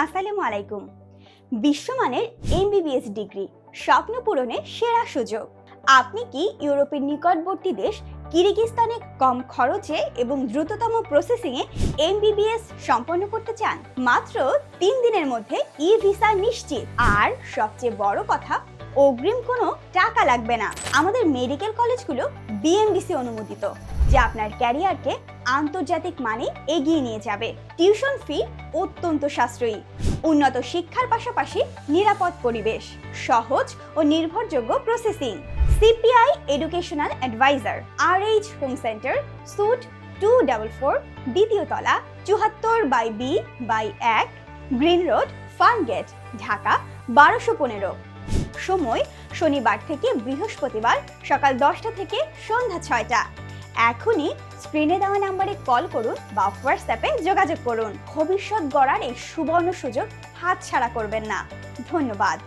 আসসালামু আলাইকুম। বিশ্বমানের এমবিবিএস ডিগ্রি স্বপ্ন পূরণের সেরা সুযোগ। আপনি কি ইউরোপের নিকটবর্তী দেশ কিরগিজস্তানে কম খরচে এবং দ্রুততম প্রসেসিংয়ে এমবিবিএস সম্পন্ন করতে চান? মাত্র 3 দিনের মধ্যে ই ভিসা নিশ্চিত, আর সবচেয়ে বড় কথা, অগ্রিম কোনো টাকা লাগবে না। আমাদের মেডিকেল কলেজগুলো বিএমডিসি অনুমোদিত, যা আপনার ক্যারিয়ারকে আন্তর্জাতিক মানে এগিয়ে নিয়ে যাবে। টিউশন ফি অত্যন্ত সাশ্রয়ী, উন্নত শিক্ষার পাশাপাশি নিরাপদ পরিবেশ, সহজ ও নির্ভরযোগ্য processing. CPI educational adviser, RH home centre, suite 244, দ্বিতীয় তলা, 74/B/1, green road, Farmgate, Dhaka 1215। সময় শনিবার থেকে বৃহস্পতিবার সকাল 10টা থেকে সন্ধ্যা 6টা। এখনই স্ক্রিনে দেওয়া নাম্বারে কল করুন বা হোয়াটসঅ্যাপে যোগাযোগ করুন। ভবিষ্যৎ গড়ার এই সুবর্ণ সুযোগ হাতছাড়া করবেন না। ধন্যবাদ।